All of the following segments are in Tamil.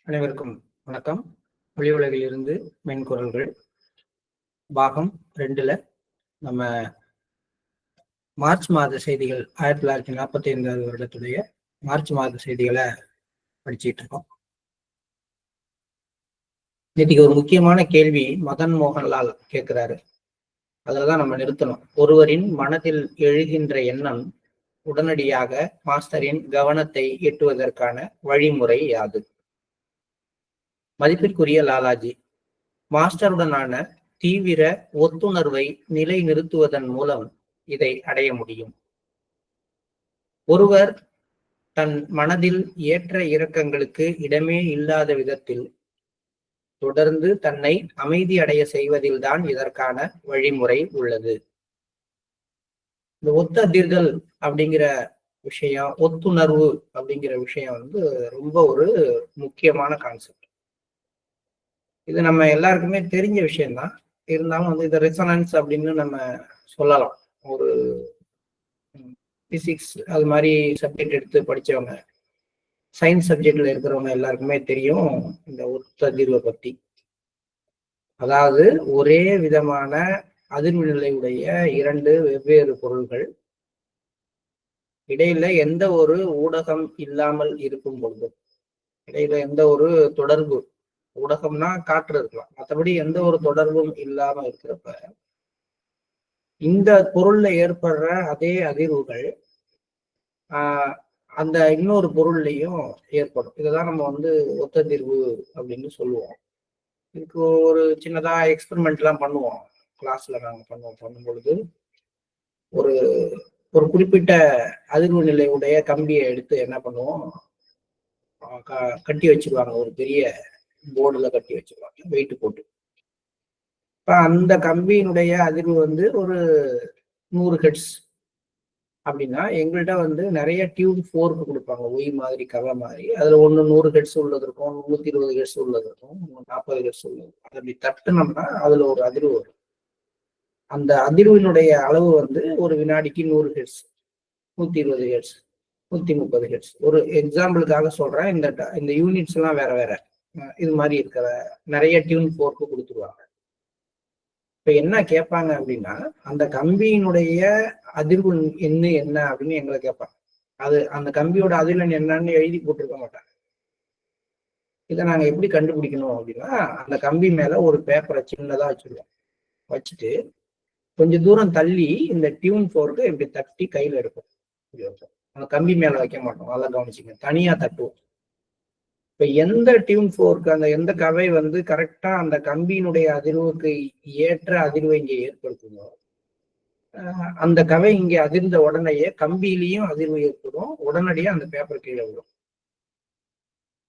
அனைவருக்கும் வணக்கம். ஒளி உலகில் இருந்து மென்குரல்கள் பாகம் 2ல நம்ம மார்ச் மாத செய்திகள் 1945 வருடத்துடைய மார்ச் மாத செய்திகளை படிச்சுட்டு இருக்கோம். இன்னைக்கு ஒரு முக்கியமான கேள்வி மதன் மோகன்லால் கேட்கிறாரு. அதுலதான் நம்ம நிறுத்தணும். ஒருவரின் மனதில் எழுகின்ற எண்ணம் உடனடியாக மாஸ்டரின் கவனத்தை எட்டுவதற்கான வழிமுறை யாது? மதிப்பிற்குரிய லாலாஜி, மாஸ்டருடனான தீவிர ஒத்துணர்வை நிலை நிறுத்துவதன் மூலம் இதை அடைய முடியும். ஒருவர் தன் மனதில் ஏற்ற இறக்கங்களுக்கு இடமே இல்லாத விதத்தில் தொடர்ந்து தன்னை அமைதி அடைய செய்வதில்தான் இதற்கான வழிமுறை உள்ளது. இந்த ஒத்ததிர்தல் அப்படிங்கிற விஷயம், ஒத்துணர்வு அப்படிங்கிற விஷயம் ரொம்ப ஒரு முக்கியமான கான்செப்ட். இது நம்ம எல்லாருக்குமே தெரிஞ்ச விஷயம்தான். இருந்தாலும் இதை ரெசனன்ஸ் அப்படின்னு நம்ம சொல்லலாம். ஒரு பிசிக்ஸ் அது மாதிரி சப்ஜெக்ட் எடுத்து படிச்சவங்க, சயின்ஸ் சப்ஜெக்ட்ல இருக்கிறவங்க எல்லாருக்குமே தெரியும் இந்த ஒத்ததிர்வை பத்தி. அதாவது ஒரே விதமான அதிர்வு நிலையுடைய இரண்டு வெவ்வேறு பொருள்கள் இடையில எந்த ஒரு ஊடகம் இல்லாமல் இருக்கும் பொழுது, இடையில எந்த ஒரு தொடர்பு, ஊடகம்னா காற்று இருக்கலாம், மற்றபடி எந்த ஒரு தொடர்பும் இல்லாம இருக்கிறப்ப இந்த பொருள்ல ஏற்படுற அதே அதிர்வுகள் அந்த இன்னொரு பொருள்லையும் ஏற்படும். இதுதான் நம்ம ஒத்ததிர்வு அப்படின்னு சொல்லுவோம். இதுக்கு ஒரு சின்னதா எக்ஸ்பெரிமெண்ட் எல்லாம் பண்ணுவோம். கிளாஸ்ல நாங்க பண்ணும் பொழுது ஒரு ஒரு குறிப்பிட்ட அதிர்வு நிலையுடைய கம்பியை எடுத்து என்ன பண்ணுவோம், கட்டி வச்சிருவாங்க. ஒரு பெரிய போர்டுல கட்டி வச்சிருவாங்க, வெயிட் போட்டு. இப்ப அந்த கம்பியினுடைய அதிர்வு ஒரு 100 ஹெர்ட்ஸ் அப்படின்னா, எங்கள்கிட்ட நிறைய டியூன் ஃபோர்க்கு கொடுப்பாங்க, ஒய் மாதிரி கவை மாதிரி. அதுல 100 ஹெர்ட்ஸ் உள்ளது இருக்கும், 120 ஹெர்ட்ஸ் உள்ளது இருக்கும், 40 ஹெர்ட்ஸ் உள்ளது. அதை அப்படி தட்டுனோம்னா அதுல ஒரு அதிர்வு வரும். அந்த அதிர்வினுடைய அளவு ஒரு வினாடிக்கு 100 ஹெர்ட்ஸ், 120 ஹெர்ட்ஸ், 130 ஹெர்ட்ஸ். ஒரு எக்ஸாம்பிளுக்காக சொல்றேன். இந்த யூனிட்ஸ் எல்லாம் வேற வேற இது மாதிரி இருக்கிற நிறைய டியூன் ஃபோர்க்கு கொடுத்துருவாங்க. இப்ப என்ன கேட்பாங்க அப்படின்னா, அந்த கம்பியினுடைய அதிர்வு என்ன அப்படின்னு எங்களை கேட்பாங்க. அந்த கம்பியோட அதிர்வெண் என்னன்னு எழுதி போட்டிருக்க மாட்டாங்க. இதை நாங்க எப்படி கண்டுபிடிக்கணும் அப்படின்னா, அந்த கம்பி மேல ஒரு பேப்பரை சின்னதா வச்சிருவோம். வச்சுட்டு கொஞ்சம் தூரம் தள்ளி இந்த டியூன் ஃபோர்க்கு இப்படி தட்டி கையில எடுப்போம். அந்த கம்பி மேல வைக்க மாட்டோம், அதெல்லாம் கவனிச்சுங்க, தனியா தட்டுவோம். இப்ப எந்த டியூன் ஃபோர்க்கு, அந்த எந்த கவை கரெக்டா அந்த கம்பியினுடைய அதிர்வுக்கு ஏற்ற அதிர்வை இங்கே ஏற்படுத்துதோ, அந்த கவை இங்கே அதிர்ந்த உடனேயே கம்பியிலையும் அதிர்வு ஏற்படும், உடனடியே அந்த பேப்பர் கீழே விடும்.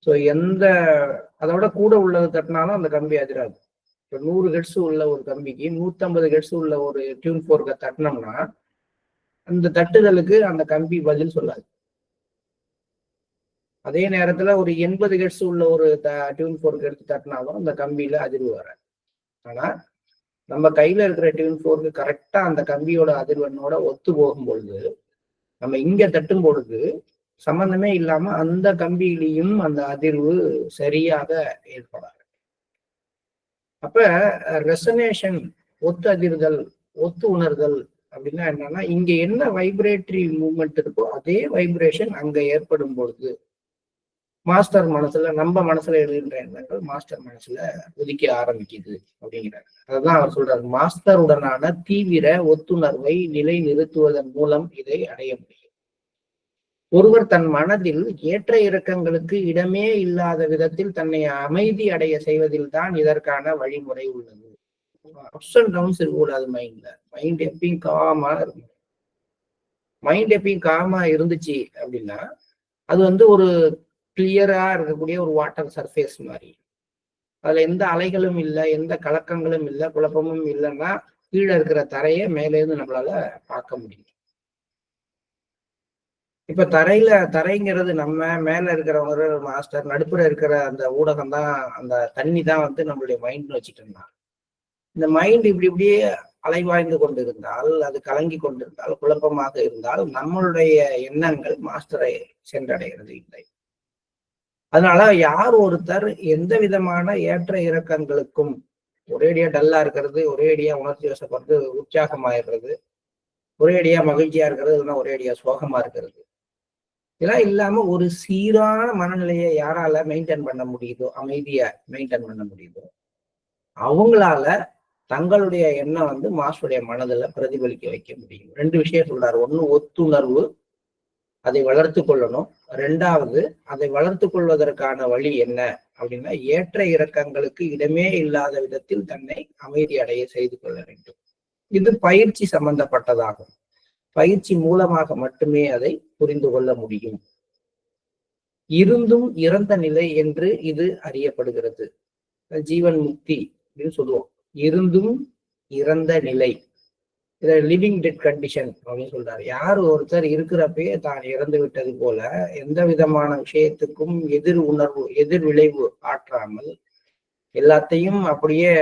ஸோ அதோட கூட உள்ளது தட்டினாலும் அந்த கம்பி அதிராது. இப்போ 100 ஹெர்ட்ஸ் உள்ள ஒரு கம்பிக்கு 150 ஹெர்ட்ஸ் உள்ள ஒரு டியூன் ஃபோர்க்கை தட்டினோம்னா அந்த தட்டுதலுக்கு அந்த கம்பி பதில் சொல்லாது. அதே நேரத்துல ஒரு 80 ஹெர்ட்ஸ் உள்ள ஒரு டியூன் ஃபோர்க் எடுத்து தட்டினாலும் அந்த கம்பியில அதிர்வு வராது. ஆனா நம்ம கையில இருக்கிற டியூன் ஃபோர்க்கு கரெக்டா அந்த கம்பியோட அதிர்வெண்ணோட ஒத்து போகும் பொழுது, நம்ம இங்க தட்டும் பொழுது சம்பந்தமே இல்லாம அந்த கம்பியிலையும் அந்த அதிர்வு சரியாக ஏற்படாது. அப்ப ரெசனேஷன், ஒத்து அதிர்தல், ஒத்து உணர்தல் அப்படின்னா என்னன்னா, இங்க என்ன வைப்ரேட்டரி மூவ்மெண்ட் இருக்கோ அதே வைப்ரேஷன் அங்க ஏற்படும் பொழுது மாஸ்டர் மனசுல, நம்ம மனசுல எழுதுகின்ற எண்ணங்கள் மாஸ்டர் மனசுல ஒதுக்க ஆரம்பிக்குது அப்படிங்கிறார். அதுதான் அவர் சொல்றாரு, மாஸ்டருடனான தீவிர ஒத்துணர்வை நிலை நிறுத்துவதன் மூலம் இதை அடைய முடியும். ஒருவர் தன் மனதில் ஏற்ற இறக்கங்களுக்கு இடமே இல்லாத விதத்தில் தன்னை அமைதி அடைய செய்வதில் தான் இதற்கான வழிமுறை உள்ளது. அப்ஸ் அண்ட் டவுன்ஸ் இருக்கக்கூடாது மைண்ட்ல. மைண்ட் எப்பயும் காமா இருக்கும். மைண்ட் எப்பயும் காமா இருந்துச்சு அப்படின்னா அது ஒரு கிளியரா இருக்கக்கூடிய ஒரு வாட்டர் சர்ஃபேஸ் மாதிரி. அதுல எந்த அலைகளும் இல்லை, எந்த கலக்கங்களும் இல்லை, குழப்பமும் இல்லைன்னா கீழே இருக்கிற தரையை மேலேருந்து நம்மளால பார்க்க முடியும். இப்ப தரைங்கிறது நம்ம, மேல இருக்கிறவங்க மாஸ்டர், நடுப்புற இருக்கிற அந்த ஊடகம் தான், அந்த தண்ணி தான் நம்மளுடைய மைண்ட்னு வச்சுட்டோம்னா, இந்த மைண்ட் இப்படியே அலைவாய்ந்து கொண்டிருந்தால், அது கலங்கி கொண்டிருந்தால், குழப்பமாக இருந்தால் நம்மளுடைய எண்ணங்கள் மாஸ்டரை சென்றடைகிறது இல்லை. அதனால யார் ஒருத்தர் எந்த விதமான ஏற்ற இறக்கங்களுக்கும் ஒரேடியா டல்லா இருக்கிறது, ஒரேடியா உணர்ச்சி வசப்படுறது, உற்சாகமாயிடுறது, ஒரேடியா மகிழ்ச்சியா இருக்கிறது, இல்லைன்னா ஒரேடியா சோகமா இருக்கிறது, இதெல்லாம் இல்லாம ஒரு சீரான மனநிலையை யாரால மெயின்டைன் பண்ண முடியுதோ, அமைதியா மெயின்டைன் பண்ண முடியுதோ, அவங்களால தங்களுடைய எண்ணம் மாஸ்டருடைய மனதில் பிரதிபலிக்க வைக்க முடியும். 2 விஷயம் சொல்றாரு. ஒண்ணு ஒத்துணர்வு, அதை வளர்த்து கொள்ளணும். 2வது, அதை வளர்த்து கொள்வதற்கான வழி என்ன அப்படின்னா, ஏற்ற இறக்கங்களுக்கு இடமே இல்லாத விதத்தில் தன்னை அமைதி அடைய செய்து கொள்ள வேண்டும். இது பயிற்சி சம்பந்தப்பட்டதாகும். பயிற்சி மூலமாக மட்டுமே அதை புரிந்து கொள்ள முடியும். இருந்தும் இறந்த நிலை என்று இது அறியப்படுகிறது. ஜீவன் முக்தி அப்படின்னு சொல்லுவோம். இருந்தும் இறந்த நிலை, இதை லிவிங் டெட் கண்டிஷன் அப்படின்னு சொல்றாரு. யார் ஒருத்தர் இருக்கிறப்பயே தான் இறந்து விட்டது போல எந்த விதமான விஷயத்துக்கும் எதிர் உணர்வு, எதிர் விளைவு ஆற்றாமல் எல்லாத்தையும் அப்படியே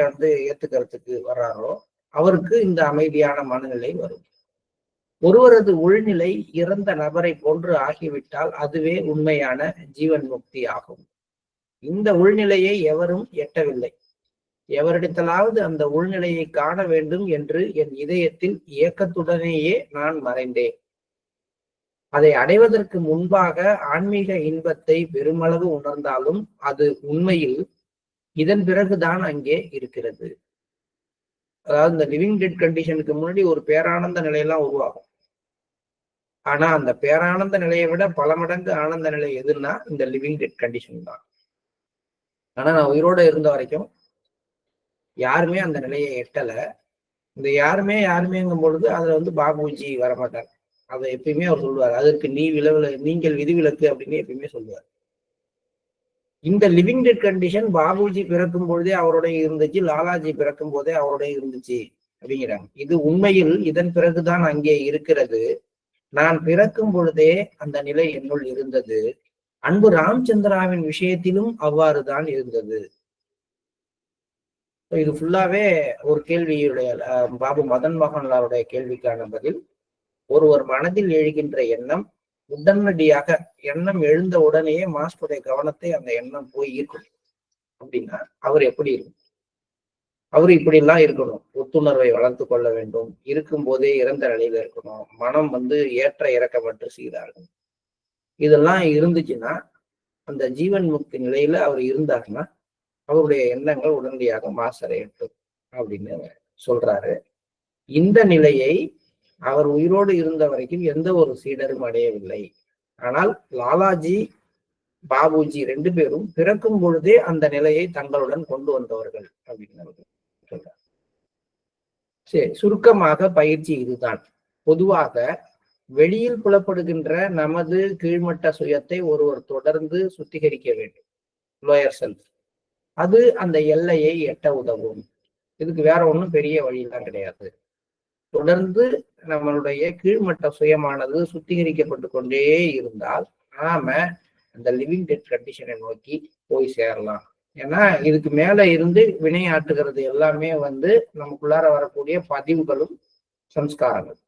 ஏத்துக்கிறதுக்கு வர்றாரோ, அவருக்கு இந்த அமைதியான மனநிலை வரும். ஒருவரது உள்நிலை இறந்த நபரை போன்று ஆகிவிட்டால் அதுவே உண்மையான ஜீவன் முக்தி ஆகும். இந்த உள்நிலையை எவரும் எட்டவில்லை. எவரிடத்திலாவது அந்த உள்நிலையை காண வேண்டும் என்று என் இதயத்தில் ஏக்கத்துடனேயே நான் மறைந்தேன். அதை அடைவதற்கு முன்பாக ஆன்மீக இன்பத்தை பெருமளவு உணர்ந்தாலும் அது உண்மையில் இதன் பிறகுதான் அங்கே இருக்கிறது. அதாவது இந்த லிவிங் டெட் கண்டிஷனுக்கு முன்னாடி ஒரு பேரானந்த நிலையெல்லாம் உருவாகும். ஆனா அந்த பேரானந்த நிலையை விட பல மடங்கு ஆனந்த நிலை எதுன்னா இந்த லிவிங் டெட் கண்டிஷன் தான். ஆனா நான் உயிரோட இருந்த வரைக்கும் யாருமே அந்த நிலையை எட்டல. இந்த யாருமேங்கும் பொழுது அதுல பாபுஜி வரமாட்டார். அதை எப்பயுமே அவர் சொல்லுவார், அதற்கு நீங்கள் விதிவிலக்கு அப்படின்னு எப்பயுமே சொல்லுவார். இந்த லிவிங் டெட் கண்டிஷன் பாபுஜி பிறக்கும் பொழுதே அவருடைய இருந்துச்சு, லாலாஜி பிறக்கும் போதே அவருடைய இருந்துச்சு அப்படிங்கிறாங்க. இது உண்மையில் இதன் பிறகுதான் அங்கே இருக்கிறது. நான் பிறக்கும் பொழுதே அந்த நிலை என்னுள் இருந்தது. அன்பு ராமச்சந்திராவின் விஷயத்திலும் அவ்வாறுதான் இருந்தது. இது ஃபுல்லாவே ஒரு கேள்வியுடைய பாபு மதன் மோகன்லாலுடைய கேள்விக்கான பதில். ஒருவர் மனதில் எழுகின்ற எண்ணம் உடனடியாக எண்ணம் எழுந்த உடனேயே மாஸ்டருடைய கவனத்தை அந்த எண்ணம் போய் ஈர்க்கணும் அப்படின்னா அவர் எப்படி இருக்கும்? அவரு இப்படி எல்லாம் இருக்கணும். ஒத்துணர்வை வளர்த்து கொள்ள வேண்டும், இருக்கும் போதே இறந்த நிலையில இருக்கணும், மனம் ஏற்ற இறக்கமற்று செய்தார்கள். இதெல்லாம் இருந்துச்சுன்னா அந்த ஜீவன் முக்தி நிலையில அவர் இருந்தாருன்னா அவருடைய எண்ணங்கள் உடனடியாக மாசடையட்டும் அப்படின்னு சொல்றாரு. இந்த நிலையை அவர் உயிரோடு இருந்த வரைக்கும் எந்த ஒரு சீடரும் அடையவில்லை. ஆனால் லாலாஜி, பாபுஜி 2 பேரும் பிறக்கும் பொழுதே அந்த நிலையை தங்களுடன் கொண்டு வந்தவர்கள் அப்படின்னு சொல்றார். சரி, சுருக்கமாக பயிற்சி இதுதான். பொதுவாக வெளியில் புலப்படுகின்ற நமது கீழ்மட்ட சுயத்தை ஒருவர் தொடர்ந்து சுத்திகரிக்க வேண்டும், லோயர் செல்ஃப். அது அந்த எல்லையை எட்ட உதவும். இதுக்கு வேற ஒன்றும் பெரிய வழியெல்லாம் கிடையாது. தொடர்ந்து நம்மளுடைய கீழ்மட்ட சுயமானது சுத்திகரிக்கப்பட்டு கொண்டே இருந்தால் நாம அந்த லிவிங் டெட் கண்டிஷனை நோக்கி போய் சேரலாம். ஏன்னா இதுக்கு மேல இருந்து வினையாற்றுகிறது எல்லாமே நமக்குள்ளார வரக்கூடிய பதிவுகளும் சம்ஸ்காரங்கள்.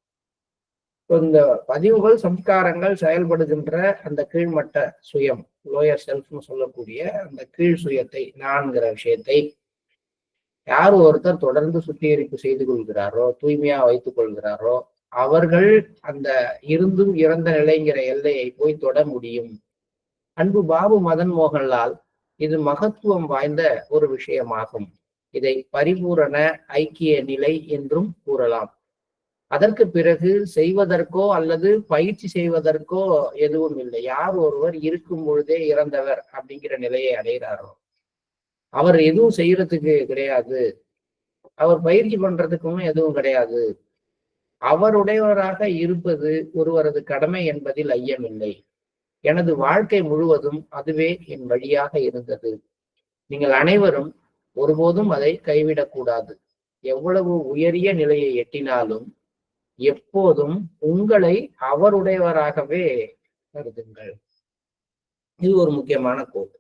இந்த பதிவுகள் சம்ஸ்காரங்கள் செயல்படுகின்ற அந்த கீழ்மட்ட சுயம், லோயர் செல்ஃப்னு சொல்லக்கூடிய அந்த கீழ் சுயத்தை, நான்கிற விஷயத்தை யார் ஒருத்தர் தொடர்ந்து சுத்திகரிப்பு செய்து கொள்கிறாரோ, தூய்மையா வைத்துக் கொள்கிறாரோ, அவர்கள் அந்த இருந்தும் இறந்த நிலைங்கிற எல்லையை போய் தொட முடியும். அன்பு பாபு மதன் மோகன்லால் இது மகத்துவம் வாய்ந்த ஒரு விஷயமாகும். இதை பரிபூரண ஐக்கிய நிலை என்றும் கூறலாம். அதற்கு பிறகு செய்வதற்கோ அல்லது பயிற்சி செய்வதற்கோ எதுவும் இல்லை. யார் ஒருவர் இருக்கும் பொழுதே இறந்தவர் அப்படிங்கிற நிலையை அடைகிறாரோ அவர் எதுவும் செய்யறதுக்கு கிடையாது, அவர் பயிற்சி பண்றதுக்கும் எதுவும் கிடையாது. அவருடையவராக இருப்பது ஒருவரது கடமை என்பதில் ஐயமில்லை. எனது வாழ்க்கை முழுவதும் அதுவே என் வழியாக இருந்தது. நீங்கள் அனைவரும் ஒருபோதும் அதை கைவிடக்கூடாது. எவ்வளவு உயரிய நிலையை எட்டினாலும் எப்போதும் உங்களை அவருடையவராகவே கருதுங்கள். இது ஒரு முக்கியமான கோட்.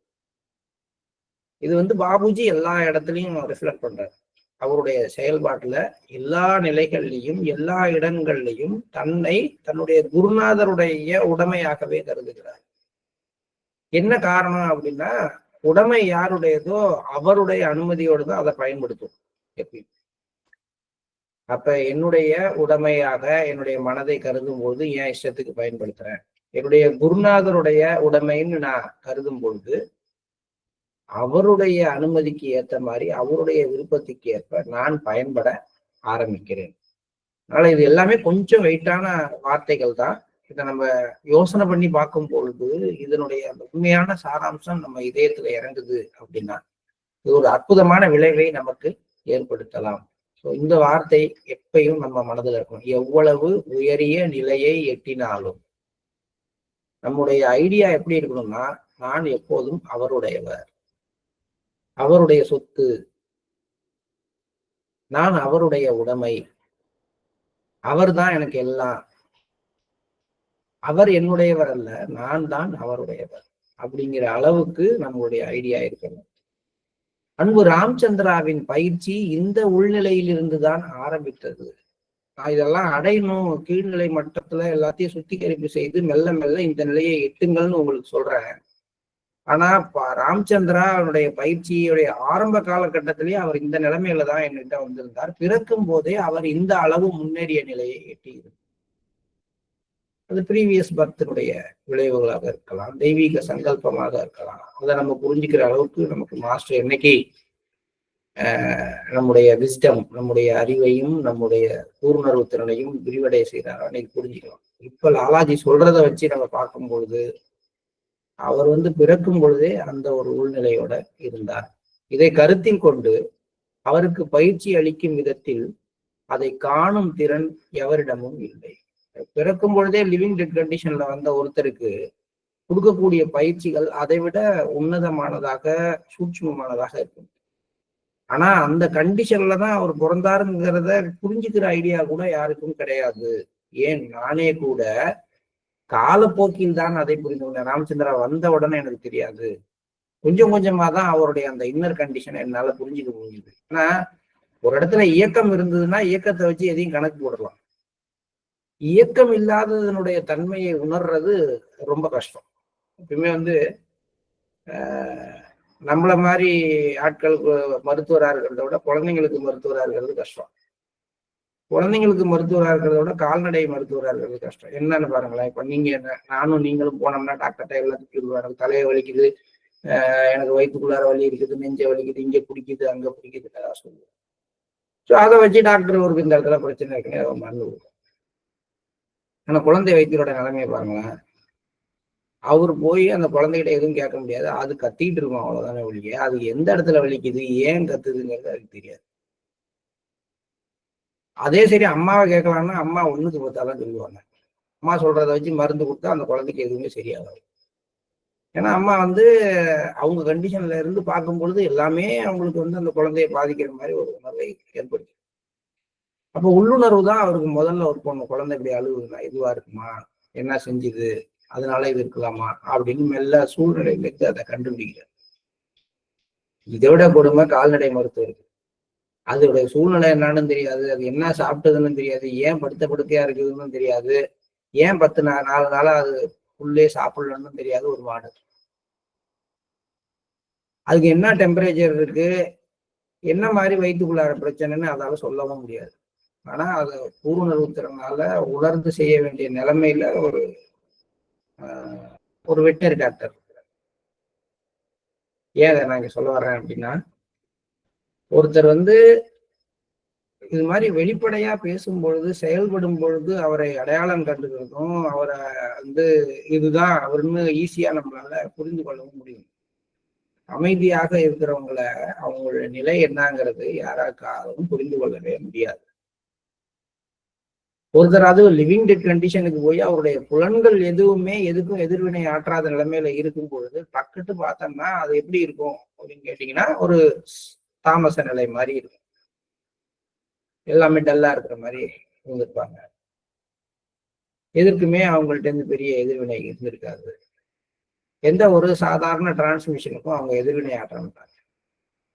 இது பாபுஜி எல்லா இடத்துலையும் ரிஃப்ளெக்ட் பண்றாரு. அவருடைய செயல்பாட்டுல எல்லா நிலைகள்லையும் எல்லா இடங்கள்லையும் தன்னை தன்னுடைய குருநாதருடைய உடைமையாகவே கருதுகிறார். என்ன காரணம் அப்படின்னா, உடைமை யாருடையதோ அவருடைய அனுமதியோடு தான் அதை பயன்படுத்தும் எப்பயும். அப்ப என்னுடைய உடைமையாக என்னுடைய மனதை கருதும் போது என் இஷ்டத்துக்கு பயன்படுத்துறேன். என்னுடைய குருநாதருடைய உடைமைன்னு நான் கருதும் பொழுது அவருடைய அனுமதிக்கு ஏற்ற மாதிரி அவருடைய விருப்பத்துக்கு ஏற்ப நான் பயன்பட ஆரம்பிக்கிறேன். அதனால இது எல்லாமே கொஞ்சம் வெயிட்டான வார்த்தைகள் தான். இதை நம்ம யோசனை பண்ணி பார்க்கும் பொழுது இதனுடைய உண்மையான சாராம்சம் நம்ம இதயத்துல இறங்குது அப்படின்னா இது ஒரு அற்புதமான விளைவை நமக்கு ஏற்படுத்தலாம். ஸோ இந்த வார்த்தை எப்பயும் நம்ம மனதில் இருக்கணும். எவ்வளவு உயரிய நிலையை எட்டினாலும் நம்முடைய ஐடியா எப்படி இருக்கணும்னா, நான் எப்போதும் அவருடையவர், அவருடைய சொத்து, நான் அவருடைய உடைமை, அவர் தான் எனக்கு எல்லாம், அவர் என்னுடையவர் அல்ல, நான் தான் அவருடையவர் அப்படிங்கிற அளவுக்கு நம்மளுடைய ஐடியா இருக்கணும். அன்பு ராமச்சந்திராவின் பயிற்சி இந்த உள்நிலையிலிருந்து தான் ஆரம்பித்தது. நான் இதெல்லாம் அடையணும், கீழ்நிலை மட்டத்துல எல்லாத்தையும் சுத்திகரிப்பு செய்து மெல்ல மெல்ல இந்த நிலையை எட்டுங்கள்னு உங்களுக்கு சொல்றேன். ஆனா ராமச்சந்திரா அவருடைய பயிற்சியுடைய ஆரம்ப காலகட்டத்திலேயே அவர் இந்த நிலைமையில தான் என்கிட்ட வந்திருந்தார். பிறக்கும் போதே அவர் இந்த அளவு முன்னேறிய நிலையை எட்டியிருந்தார். அது ப்ரீவியஸ் பர்த்தினுடைய விளைவுகளாக இருக்கலாம், தெய்வீக சங்கல்பமாக இருக்கலாம். அதை நம்ம புரிஞ்சுக்கிற அளவுக்கு நமக்கு மாஸ்டர் என்னைக்கு நம்முடைய விஸ்டம், நம்முடைய அறிவையும் நம்முடைய கூர்ணர்வு திறனையும் விரிவடைய செய்கிறார் அன்னைக்கு புரிஞ்சுக்கலாம். இப்ப லாலாஜி சொல்றத வச்சு நம்ம பார்க்கும் பொழுது அவர் பிறக்கும் பொழுதே அந்த ஒரு உள்நிலையோட இருந்தார். இதை கருத்தில் கொண்டு அவருக்கு பயிற்சி அளிக்கும் விதத்தில் அதை காணும் திறன் எவரிடமும் இல்லை. பிறக்கும் பொழுதே லிவிங் டெட் கண்டிஷன்ல வந்த ஒருத்தருக்கு கொடுக்கக்கூடிய பயிற்சிகள் அதை விட உன்னதமானதாக சூட்சுமமானதாக இருக்கும். ஆனா அந்த கண்டிஷன்ல தான் அவர் பிறந்தாருங்கிறத புரிஞ்சுக்கிற ஐடியா கூட யாருக்கும் கிடையாது. ஏன் நானே கூட காலப்போக்கில் தான் அதை புரிந்து கொண்டேன். ராமச்சந்திரா வந்த உடனே எனக்கு தெரியாது, கொஞ்சம் கொஞ்சமா தான் அவருடைய அந்த இன்னர் கண்டிஷனை என்னால புரிஞ்சுக்க முடியுது. ஆனா ஒரு இடத்துல இயக்கம் இருந்ததுன்னா இயக்கத்தை வச்சு எதையும் கணக்கு போடலாம். இயக்கம் இல்லாததனுடைய தன்மையை உணர்றது ரொம்ப கஷ்டம். எப்பவுமே நம்மள மாதிரி ஆட்களுக்கு மருத்துவராக இருக்கிறத விட குழந்தைங்களுக்கு மருத்துவராக இருக்கிறது கஷ்டம். குழந்தைங்களுக்கு மருத்துவராக இருக்கிறத விட கால்நடை மருத்துவராக இருக்கிறது கஷ்டம். என்னன்னு பாருங்களேன், இப்ப நானும் நீங்களும் போனோம்னா டாக்டர்கிட்ட எல்லாத்துக்கும் எனக்கு தலையை வலிக்குது, எனக்கு வயிற்றுக்குள்ளார வலி இருக்குது, நெஞ்ச வலிக்குது, இங்க பிடிக்குது, அங்க பிடிக்குது சொல்லுவோம். ஸோ அதை வச்சு டாக்டர் ஒரு இந்த இடத்துல பிரச்சனை இருக்குன்னு மருந்து கொடுக்கும். ஆனா குழந்தை வைத்தியரோட நிலைமையை பாருங்களேன், அவர் போய் அந்த குழந்தைகிட்ட எதுவும் கேட்க முடியாது, அது கத்திட்டு இருக்கும், அவ்வளவுதானே ஒழிய அது எந்த இடத்துல வலிக்குது, ஏன் கத்துதுங்கிறது அதுக்கு தெரியாது. அதே சரி அம்மாவை கேட்கலாம்னா அம்மா ஒண்ணுக்கு பார்த்தாலும் சொல்லுவாங்க. அம்மா சொல்றதை வச்சு மருந்து கொடுத்தா அந்த குழந்தைக்கு எதுவுமே சரியாகாது. ஏன்னா அம்மா அவங்க கண்டிஷன்ல இருந்து பார்க்கும் பொழுது எல்லாமே அவங்களுக்கு அந்த குழந்தைய பாதிக்கிற மாதிரி ஒரு உணர்வை ஏற்படுத்தி. அப்போ உள்ளுணர்வு தான் அவருக்கு முதல்ல ஒரு பொண்ணு, குழந்தை இப்படி அழுகுதுன்னா இதுவா இருக்குமா, என்ன செஞ்சுது, அதனால இது இருக்கலாமா அப்படின்னு மெல்ல சூழ்நிலையிலிருந்து அதை கண்டுபிடிக்கிறார். இதோட கொடுமை கால்நடை மருத்துவருக்கு. அதோடைய சூழ்நிலை என்னன்னு தெரியாது, அது என்ன சாப்பிட்டதுன்னு தெரியாது, ஏன் படுக்கையா இருக்குதுன்னு தெரியாது, ஏன் 4 நாளா அது புல்லே சாப்பிடலன்னு தெரியாது ஒரு மாடு. அதுக்கு என்ன டெம்பரேச்சர் இருக்கு, என்ன மாதிரி வயிற்றுக்குள்ளார பிரச்சனைன்னு அதால சொல்லவும் முடியாது. ஆனா அதை கூறுணர்வு திறனால உணர்ந்து செய்ய வேண்டிய நிலைமையில ஒரு வெட்டரி டாக்டர். ஏன் அதை நான் இங்க சொல்ல வர்றேன் அப்படின்னா, ஒருத்தர் இது மாதிரி வெளிப்படையா பேசும் பொழுது, செயல்படும் பொழுது அவரை அடையாளம் கண்டுக்கிறதும் அவரை இதுதான் அவருன்னு ஈஸியா நம்மளால புரிந்து கொள்ளவும் முடியும். அமைதியாக இருக்கிறவங்கள அவங்களுடைய நிலை என்னங்கிறது யாராக்காகவும் புரிந்து கொள்ளவே முடியாது. ஒருத்தர் லிவிங் டெட் கண்டிஷனுக்கு போய் அவருடைய புலன்கள் எதுவுமே எதுக்கும் எதிர்வினை ஆற்றாத நிலைமையில இருக்கும் பொழுது பக்கத்து பார்த்தோம்னா அது எப்படி இருக்கும் அப்படின்னு கேட்டீங்கன்னா ஒரு தாமச நிலை மாதிரி இருக்கும். எல்லாமே டல்லா இருக்கிற மாதிரி இருந்திருப்பாங்க. எதற்குமே அவங்கள்ட்ட இருந்து பெரிய எதிர்வினை இருந்திருக்காது. எந்த ஒரு சாதாரண டிரான்ஸ்மிஷனுக்கும் அவங்க எதிர்வினை ஆற்ற மாட்டாங்க.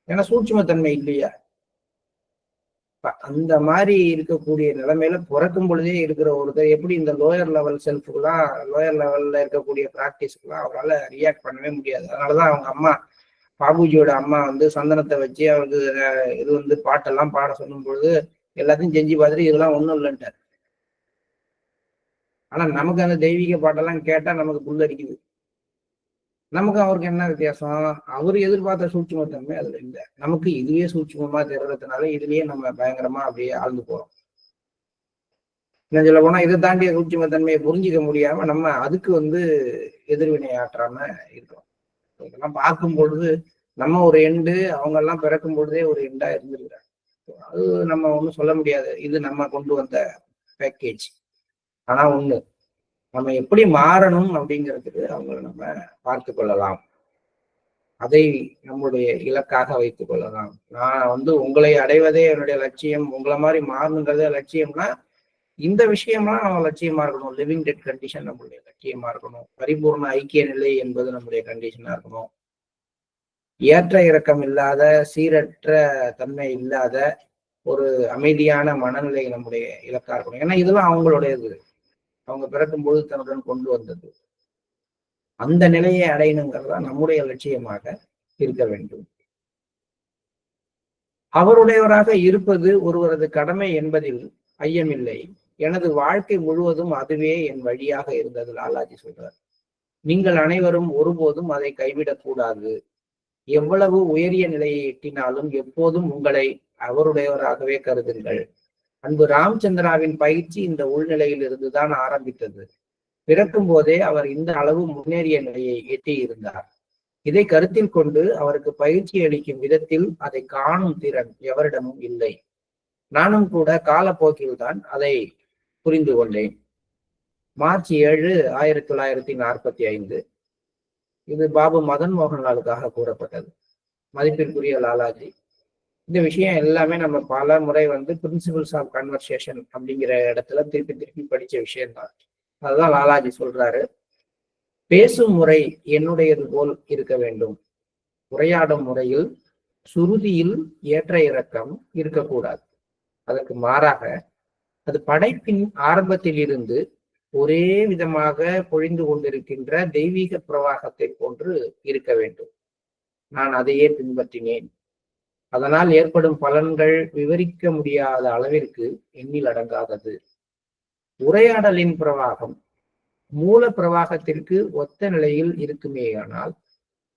ஏன்னா சூட்சுமத்தன்மை இல்லையா. அந்த மாதிரி இருக்கக்கூடிய நிலைமையில பிறக்கும் பொழுதே இருக்கிற ஒருத்தர் எப்படி இந்த லோயர் லெவல் செல்ஃபுக்கெல்லாம், லோயர் லெவல்ல இருக்கக்கூடிய ப்ராக்டிஸ்க்குலாம் அவரால் ரியாக்ட் பண்ணவே முடியாது. அதனாலதான் அவங்க அம்மா, பாபுஜியோட அம்மா வந்து சந்தனத்தை வச்சு அவருக்கு இது வந்து பாட்டெல்லாம் பாட சொல்லும் பொழுது எல்லாத்தையும் செஞ்சு பார்த்துட்டு இதெல்லாம் ஒண்ணும் இல்லைன்ட்டார். ஆனா நமக்கு அந்த தெய்வீக பாட்டெல்லாம் கேட்டா நமக்கு புல்லரிக்குது. நமக்கு அவருக்கு என்ன வித்தியாசம்? அவரு எதிர்பார்த்த சூட்சுமத்தன்மை அதுல இல்லை. நமக்கு இதுவே சூட்சுமமா தெரிறதுனால இதுலயே நம்ம பயங்கரமா அப்படியே ஆழ்ந்து போறோம். என்ன சொல்ல போனா இதை தாண்டிய சூட்சுமத்தன்மையை புரிஞ்சிக்க முடியாம நம்ம அதுக்கு வந்து எதிர்வினை ஆற்றாம இருக்கோம். இதெல்லாம் பார்க்கும் பொழுது நம்ம ஒரு எண்டு, அவங்க எல்லாம் பிறக்கும் பொழுதே ஒரு எண்டா இருந்திருக்கிறாங்க. அது நம்ம ஒண்ணும் சொல்ல முடியாது. இது நம்ம கொண்டு வந்த பேக்கேஜ். ஆனா ஒண்ணு, நம்ம எப்படி மாறணும் அப்படிங்கிறதுக்கு அவங்களை நம்ம பார்த்து கொள்ளலாம். அதை நம்முடைய இலக்காக வைத்துக் கொள்ளலாம். நான் வந்து உங்களை அடைவதே என்னுடைய லட்சியம், உங்களை மாதிரி மாறணுங்கிறதே லட்சியம்னா இந்த விஷயம்லாம் நம்ம லட்சியமா இருக்கணும். லிவிங் டெட் கண்டிஷன் நம்மளுடைய லட்சியமா இருக்கணும். பரிபூர்ண ஐக்கிய நிலை என்பது நம்முடைய கண்டிஷனா இருக்கணும். ஏற்ற இறக்கம் இல்லாத, சீரற்ற தன்மை இல்லாத ஒரு அமைதியான மனநிலை நம்முடைய இலக்கா இருக்கணும். ஏன்னா இதெல்லாம் அவங்களுடையது, அவங்க பிறக்கும்போது தன்னுடன் கொண்டு வந்தது. அந்த நிலையை அடையணுங்கிறதா நம்முடைய லட்சியமாக இருக்க வேண்டும். அவருடையவராக இருப்பது ஒருவரது கடமை என்பதில் ஐயமில்லை. எனது வாழ்க்கை முழுவதும் அதுவே என் வழியாக இருந்தது லாலாஜி சொல்றார். நீங்கள் அனைவரும் ஒருபோதும் அதை கைவிடக்கூடாது. எவ்வளவு உயரிய நிலையை எட்டினாலும் எப்போதும் உங்களை அவருடையவராகவே கருதுங்கள். அன்பு ராமச்சந்திராவின் பயிற்சி இந்த உள்நிலையில் இருந்துதான் ஆரம்பித்தது. பிறக்கும் போதே அவர் இந்த அளவு முன்னேறிய நிலையை எட்டி இருந்தார். இதை கருத்தில் கொண்டு அவருக்கு பயிற்சி அளிக்கும் விதத்தில் அதை காணும் திறன் எவரிடமும் இல்லை. நானும் கூட காலப்போக்கில் தான் அதை புரிந்து கொண்டேன். மார்ச் 7, 1945. இது பாபு மதன் மோகன்லாலுக்காக கூறப்பட்டது. மதிப்பிற்குரிய லாலாஜி, இந்த விஷயம் எல்லாமே நம்ம பல முறை வந்து பிரின்சிபிள்ஸ் ஆஃப் கன்வர்சேஷன் அப்படிங்கிற இடத்துல திருப்பி திருப்பி படிச்ச விஷயம்தான். அதுதான் லாலாஜி சொல்றாரு. பேசும் முறை என்னுடையது போல் இருக்க வேண்டும். உரையாடும் முறையில் சுருதியில் ஏற்ற இறக்கம் இருக்கக்கூடாது. அதற்கு மாறாக அது படைப்பின் ஆரம்பத்தில் இருந்து ஒரே விதமாக பொழிந்து கொண்டிருக்கின்ற தெய்வீக பிரவாகத்தை போன்று இருக்க வேண்டும். நான் அதையே பின்பற்றினேன். அதனால் ஏற்படும் பலன்கள் விவரிக்க முடியாத அளவிற்கு எண்ணில் அடங்காதது. உரையாடலின் பிரவாகம் மூல பிரவாகத்திற்கு ஒத்த நிலையில் இருக்குமேயானால்